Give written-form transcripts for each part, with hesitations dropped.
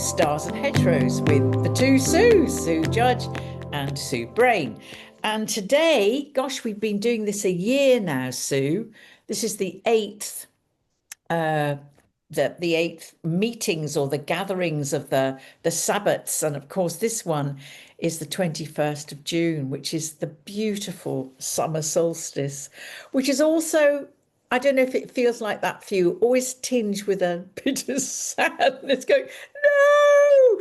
Stars and Hedgerows with the two Sues, Sue Judge and Sue Brain. And today, gosh, we've been doing this a year now, Sue. This is the eighth uh the eighth meetings or the gatherings of the Sabbats. And of course, this one is the 21st of June, which is the beautiful summer solstice, which is also, I don't know if it feels like that for you, always tinged with a bit of sadness going, no,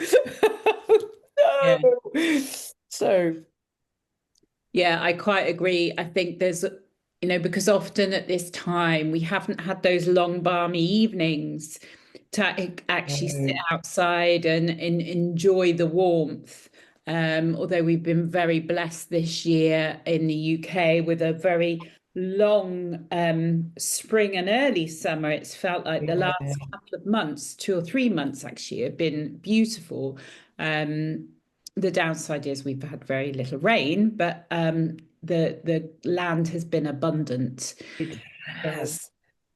Yeah. no. So, Yeah, I quite agree. I think there's, because often at this time we haven't had those long, balmy evenings to actually sit no. outside and enjoy the warmth. Although we've been very blessed this year in the UK with a very long spring and early summer. It's felt like the Yeah. last couple of months, 2 or 3 months actually, have been beautiful. Um, the downside is we've had very little rain, but the land has been abundant. It So has.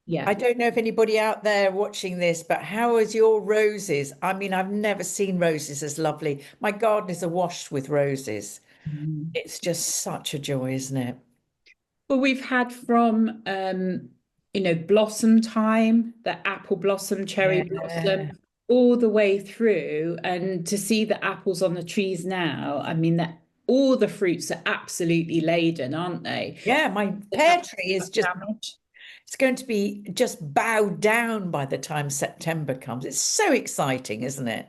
yeah. I don't know if anybody out there watching this, but how is your roses? I mean, I've never seen roses as lovely. My garden is awash with roses. Mm. It's just such a joy, isn't it? Well, we've had from blossom time, the apple blossom, cherry Yeah. blossom, all the way through, and to see the apples on the trees now, I mean that all the fruits are absolutely laden, aren't they? Yeah, my They pear haven't tree is got just, damage. it's going to be just bowed down by the time September comes. It's so exciting, isn't it?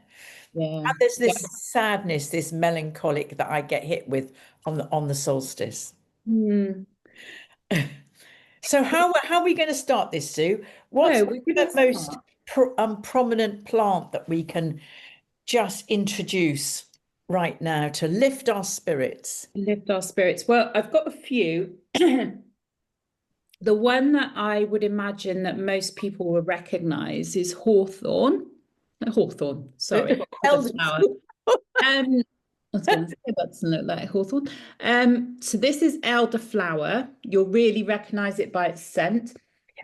Yeah. And there's Yeah. this sadness, this melancholic that I get hit with on the solstice. Hmm. So how are we going to start this, Sue? What's So we're going the to most start. prominent plant that we can just introduce right now to lift our spirits? Lift our spirits. Well, I've got a few. The one that I would imagine that most people will recognize is hawthorn. Hawthorn, sorry, Elder. elderflower. I was going to say that doesn't look like hawthorn. So this is elderflower. You'll really recognize it by its scent.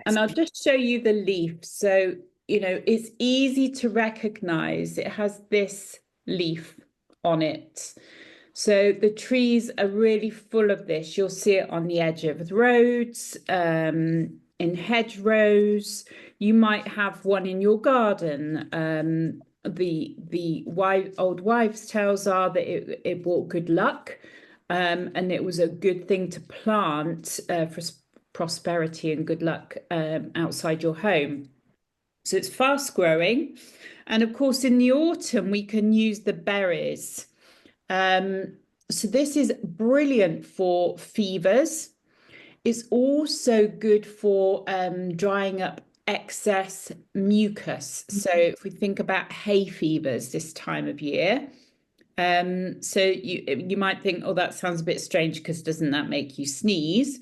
And Yes. I'll just show you the leaf. So, it's easy to recognize. It has this leaf on it. So the trees are really full of this. You'll see it on the edge of the roads, in hedgerows. You might have one in your garden. The old wives' tales are that it brought good luck, and it was a good thing to plant for prosperity and good luck outside your home. So it's fast growing, and of course in the autumn we can use the berries. So this is brilliant for fevers. It's also good for drying up excess mucus. So if we think about hay fevers this time of year, so you might think, oh, that sounds a bit strange because doesn't that make you sneeze?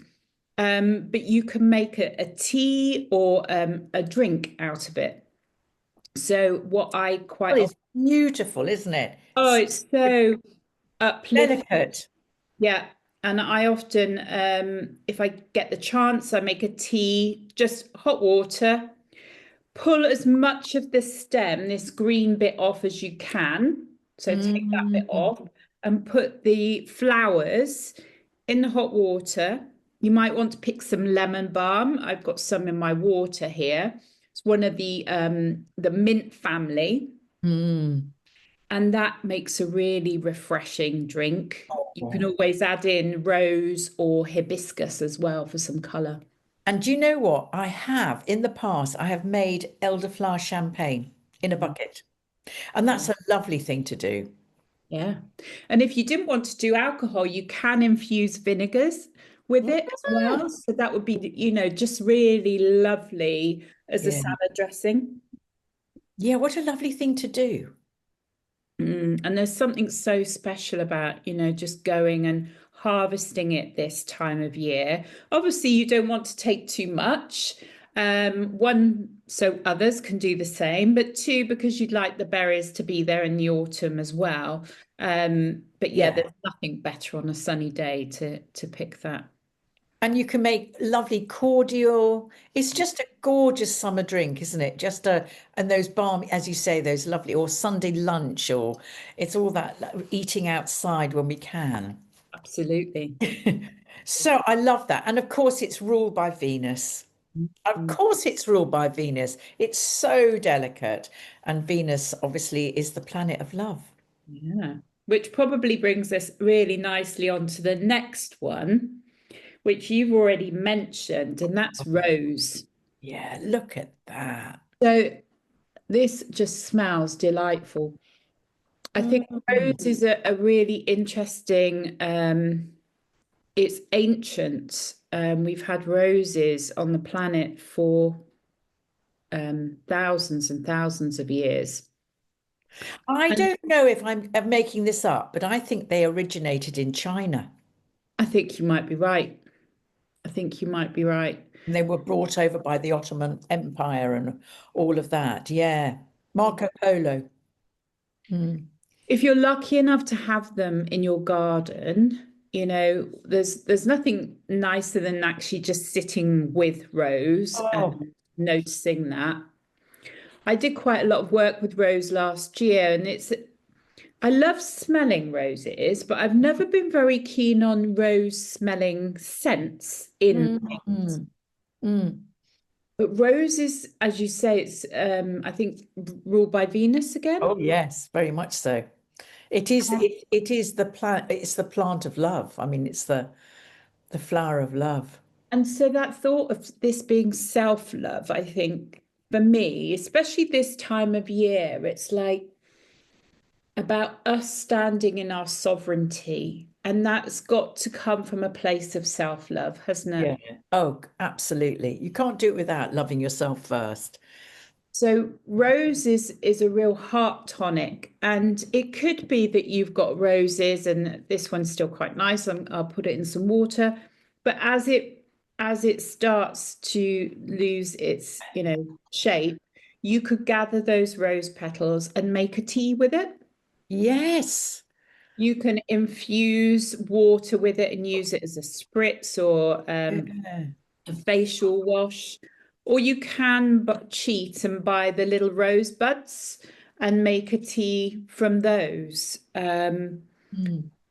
But you can make a tea or a drink out of it. So what I quite Well, often, it's beautiful, isn't it? oh, it's so uplifting. Delicate. Yeah. And I often, if I get the chance, I make a tea, just hot water, pull as much of the stem, this green bit off as you can. So take that bit Mm. off and put the flowers in the hot water. You might want to pick some lemon balm. I've got some in my water here. It's one of the mint family. Mm. And that makes a really refreshing drink. You can Oh. always add in rose or hibiscus as well for some colour. And do you know what? I have in the past, I have made elderflower champagne in a bucket. And that's a lovely thing to do. Yeah. And if you didn't want to do alcohol, you can infuse vinegars with it as Mm. well. So that would be, just really lovely as a Yeah. salad dressing. Yeah, what a lovely thing to do. And there's something so special about, just going and harvesting it this time of year. Obviously, you don't want to take too much. One, so others can do the same, but two, because you'd like the berries to be there in the autumn as well. But yeah, Yeah. there's nothing better on a sunny day to pick that. And you can make lovely cordial. It's just a gorgeous summer drink, isn't it? Just a, and those balmy, as you say, those lovely, or Sunday lunch, or it's all that like, eating outside when we can. Absolutely. So I love that. And of course, it's ruled by Venus. Of Mhm. course, it's ruled by Venus. It's so delicate. And Venus, obviously, is the planet of love. Yeah. Which probably brings us really nicely on to the next one, which you've already mentioned, and that's rose. Yeah, look at that. So this just smells delightful. I think Mm. rose is a really interesting, it's ancient. We've had roses on the planet for thousands and thousands of years. I And don't know if I'm making this up, but I think they originated in China. I think you might be right. I think you might be right. And they were brought over by the Ottoman Empire and all of that. Yeah. Marco Polo. Mm. If you're lucky enough to have them in your garden, there's nothing nicer than actually just sitting with rose Oh, and noticing that. I did quite a lot of work with rose last year, and I love smelling roses, but I've never been very keen on rose smelling scents in. mm, mm. But roses, as you say, it's I think ruled by Venus again. Oh, yes, very much so. It is the plant, it's the plant of love. I mean, it's the flower of love. And so that thought of this being self-love, I think for me, especially this time of year, it's like about us standing in our sovereignty. And that's got to come from a place of self-love, hasn't it? Yeah. Oh, absolutely. You can't do it without loving yourself first. So rose is a real heart tonic, and it could be that you've got roses, and this one's still quite nice. I'll put it in some water, but as it starts to lose its shape, you could gather those rose petals and make a tea with it. Yes. You can infuse water with it and use it as a spritz or Yeah. a facial wash, or you can cheat and buy the little rose buds and make a tea from those. Mm.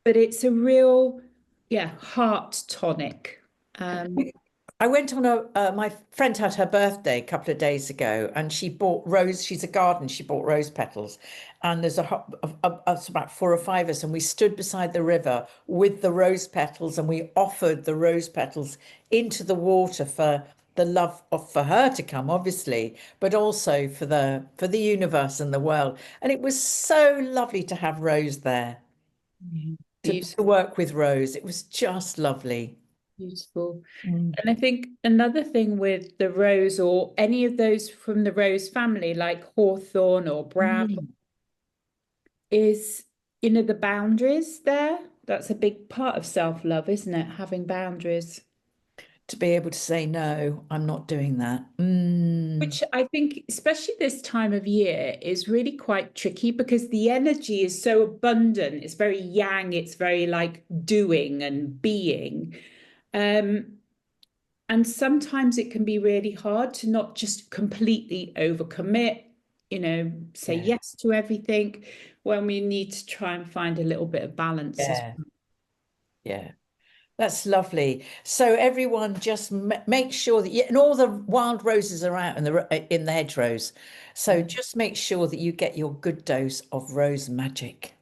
But it's a real, yeah, heart tonic. Um, I went on my friend had her birthday a couple of days ago and she bought rose, she's a garden, she bought rose petals. And there's it's about four or five of us, and we stood beside the river with the rose petals and we offered the rose petals into the water for the love of for her to come, obviously, but also for the universe and the world. And it was so lovely to have Rose there, to beautiful, work with Rose. It was just lovely. beautiful. Mm. And I think another thing with the rose or any of those from the rose family, like hawthorn or brown, Mm. is, the boundaries there. That's a big part of self-love, isn't it? Having boundaries. To be able to say, no, I'm not doing that. Mm. Which I think, especially this time of year, is really quite tricky because the energy is so abundant. It's very yang, it's very like doing and being. Um, and sometimes it can be really hard to not just completely overcommit, say Yeah, yes to everything when we need to try and find a little bit of balance as yeah, well. yeah. That's lovely. So everyone just make sure that you, and all the wild roses are out in the hedgerows. So Yeah, just make sure that you get your good dose of rose magic.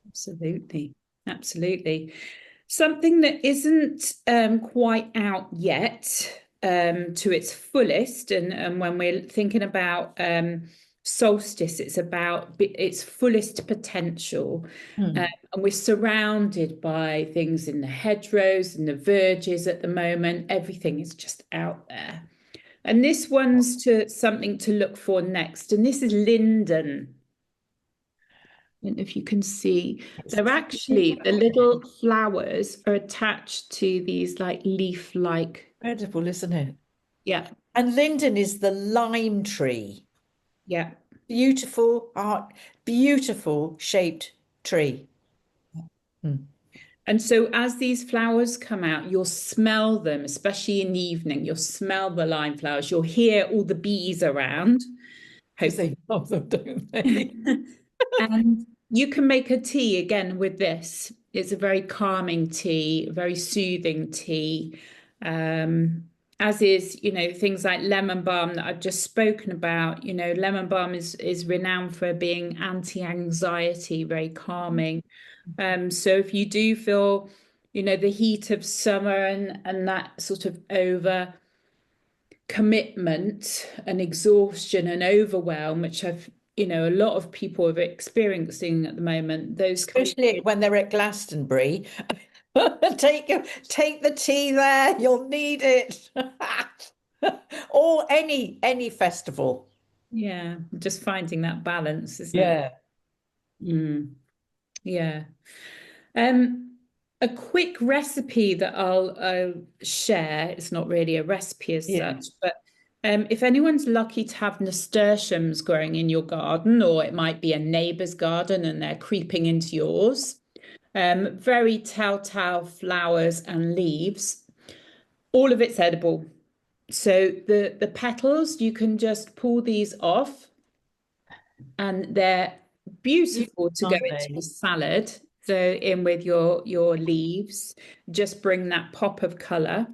absolutely. Absolutely. Something that isn't quite out yet to its fullest, and when we're thinking about solstice, it's about its fullest potential. Hmm. And we're surrounded by things in the hedgerows and the verges at the moment. Everything is just out there. And this one's to something to look for next. And this is linden. I don't know if you can see, It's they're actually, the little flowers are attached to these like leaf-like, incredible, isn't it? yeah, And linden is the lime tree. yeah. Beautiful art, beautiful shaped tree. Hmm. And so as these flowers come out, you'll smell them, especially in the evening. You'll smell the lime flowers. You'll hear all the bees around, Because hopefully. they love them, don't they? And you can make a tea again with this. It's a very calming tea, very soothing tea. Um, as is, things like lemon balm that I've just spoken about. Lemon balm is renowned for being anti-anxiety, very calming. So if you do feel, the heat of summer and that sort of over commitment and exhaustion and overwhelm, which a lot of people are experiencing at the moment, those kind Especially when they're at Glastonbury. Take the tea there, you'll need it. Or any festival. yeah, just finding that balance, isn't it? Yeah. Yeah. Um, a quick recipe that I'll share. It's not really a recipe as Yeah. such, but if anyone's lucky to have nasturtiums growing in your garden, or it might be a neighbour's garden and they're creeping into yours, very telltale flowers and leaves. All of it's edible. So the petals, you can just pull these off and they're beautiful to go Aren't into a they? salad. So in with your leaves, just bring that pop of color.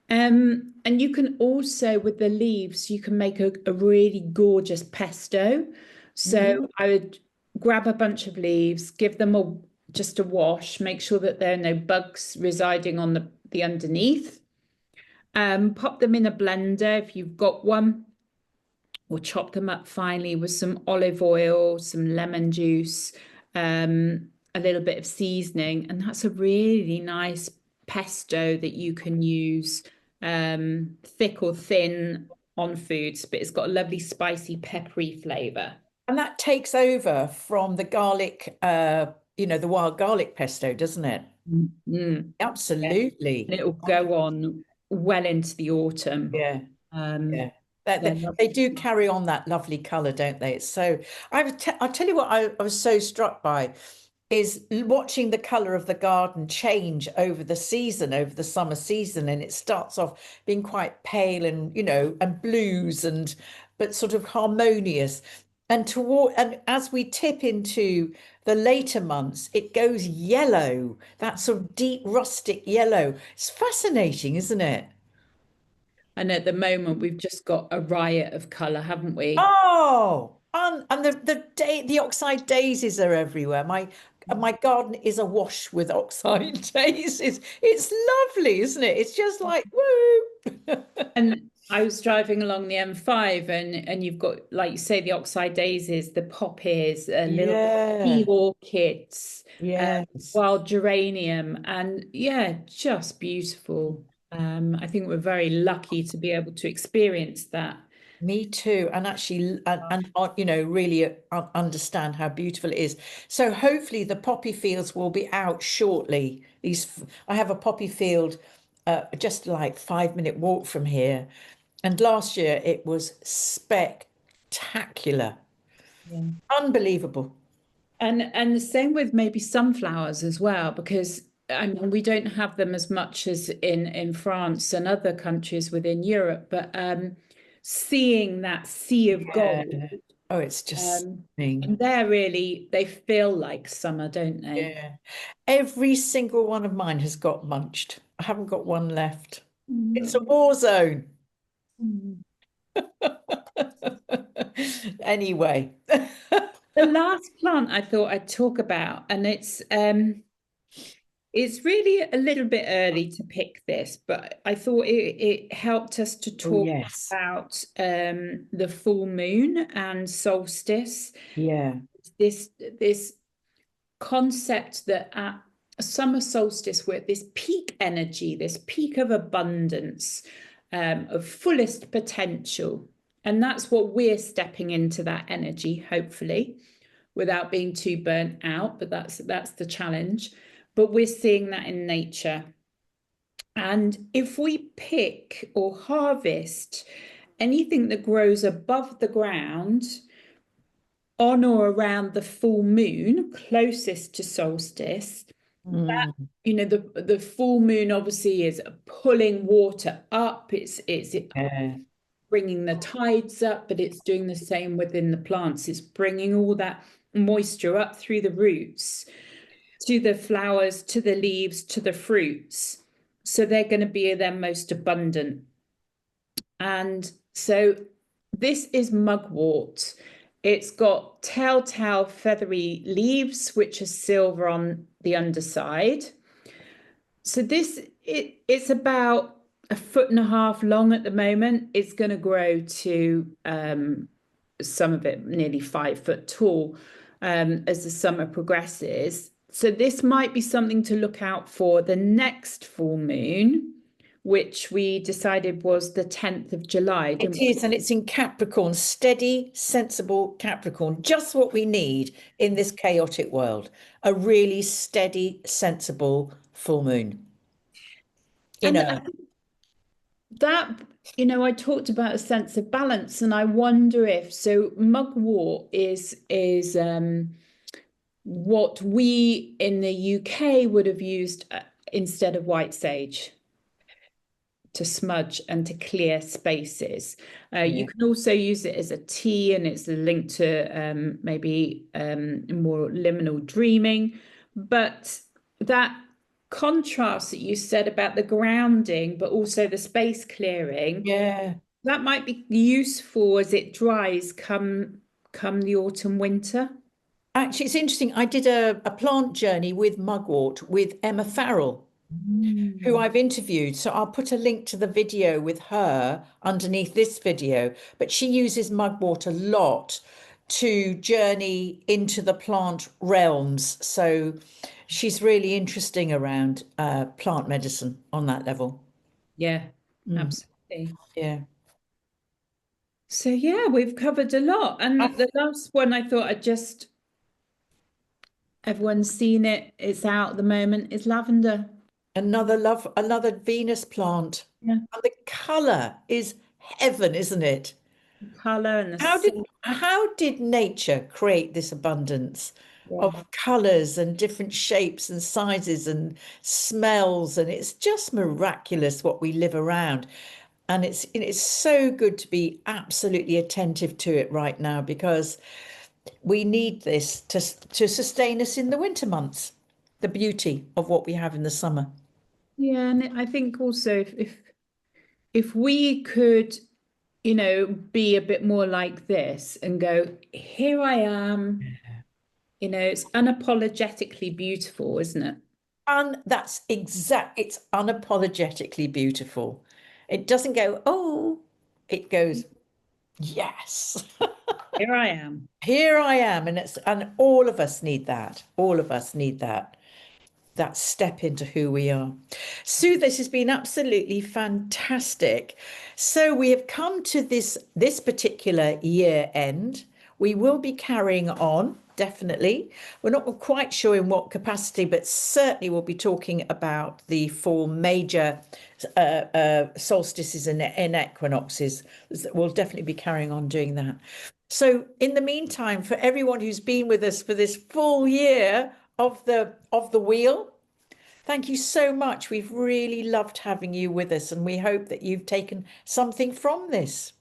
And you can also, with the leaves, you can make a really gorgeous pesto. So Mm. I would grab a bunch of leaves, give them just a wash, make sure that there are no bugs residing on the underneath. Pop them in a blender if you've got one, or chop them up finely with some olive oil, some lemon juice, a little bit of seasoning, and that's a really nice pesto that you can use, thick or thin on foods, but it's got a lovely spicy, peppery flavor. And that takes over from the garlic, the wild garlic pesto, doesn't it? Mm. Yeah. And Absolutely. it'll go on well into the autumn. Yeah. Um, Yeah. They, they're they, they lovely. do carry on that lovely color, don't they? It's so, I'll tell you what I was so struck by is watching the color of the garden change over the season, over the summer season. And it starts off being quite pale and, and blues but sort of harmonious. And as we tip into the later months, it goes yellow, that sort of deep rustic yellow. It's fascinating, isn't it? And at the moment, we've just got a riot of color, haven't we? Oh, and the oxide daisies are everywhere. My garden is awash with oxide daisies. It's lovely, isn't it? It's just like woo. And I was driving along the M5, and you've got, like you say, the oxide daisies, the poppies, a little bit of sea Yeah, orchids, yes. wild geranium, and yeah, just beautiful. I think we're very lucky to be able to experience that. Me too, and actually, really understand how beautiful it is. So hopefully, the poppy fields will be out shortly. I have a poppy field, just like 5 minute walk from here, and last year it was spectacular, Yeah. unbelievable. And the same with maybe sunflowers as well, because I mean we don't have them as much as in France and other countries within Europe, but seeing that sea of Yeah. gold, Oh, it's just um, stunning. and they feel like summer, don't they? Yeah. Every single one of mine has got munched. I haven't got one left. It's a Mm. war zone. Mm. Anyway. The last plant I thought I'd talk about, and it's really a little bit early to pick this, but I thought it helped us to Oh, talk yes. about the full moon and solstice. Yeah. This concept that at summer solstice we're at this peak energy, this peak of abundance, of fullest potential. And that's what we're stepping into, that energy, hopefully, without being too burnt out. But that's the challenge. But we're seeing that in nature. And if we pick or harvest anything that grows above the ground on or around the full moon, closest to solstice, Mm. The full moon obviously is pulling water up. It's Yeah. bringing the tides up, but it's doing the same within the plants. It's bringing all that moisture up through the roots to the flowers, to the leaves, to the fruits. So they're going to be their most abundant. And so this is mugwort. It's got telltale feathery leaves, which are silver on the underside. So it's about 1.5 foot long at the moment. It's going to grow to some of it nearly 5 foot tall as the summer progresses. So this might be something to look out for the next full moon, which we decided was the 10th of July, It didn't is, and it's in Capricorn, steady, sensible Capricorn, just what we need in this chaotic world. A really steady, sensible full moon. we? You And know, that, I talked about a sense of balance, and I wonder if so mugwort is what we in the UK would have used instead of white sage to smudge and to clear spaces. You yeah. can also use it as a tea, and it's linked to maybe more liminal dreaming. But that contrast that you said about the grounding, but also the space clearing, Yeah. that might be useful as it dries come the autumn winter. Actually, it's interesting. I did a plant journey with mugwort with Emma Farrell, who Mm. I've interviewed. So I'll put a link to the video with her underneath this video. But she uses mugwort a lot to journey into the plant realms. So she's really interesting around plant medicine on that level. Yeah, Mm, absolutely. yeah. So yeah, we've covered a lot. And Uh, the last one I thought everyone's seen it, it's out at the moment, is lavender. another Venus plant. Yeah. And the colour is heaven, isn't it? The colour and the How did scent. how did nature create this abundance Yeah. of colors and different shapes and sizes and smells? And it's just miraculous what we live around. And it's so good to be absolutely attentive to it right now because we need this to sustain us in the winter months, the beauty of what we have in the summer. Yeah, and I think also if we could, be a bit more like this and go, here I am, it's unapologetically beautiful, isn't it? And it's unapologetically beautiful. It doesn't go, oh, it goes, yes. Here I am. Here I am, and all of us need that. All of us need that step into who we are. Sue, this has been absolutely fantastic. So we have come to this particular year end. We will be carrying on, definitely. We're not quite sure in what capacity, but certainly we'll be talking about the four major solstices and equinoxes. We'll definitely be carrying on doing that. So in the meantime, for everyone who's been with us for this full year of the wheel, thank you so much. We've really loved having you with us, and we hope that you've taken something from this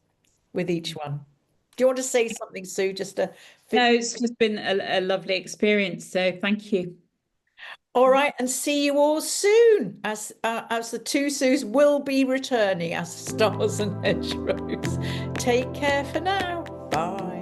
with each one. Do you want to say something, Sue? Just to No, fit. it's just been a lovely experience. So thank you. All right, and see you all soon as the two Sues will be returning as Stars and Hedgerows. Take care for now. Bye.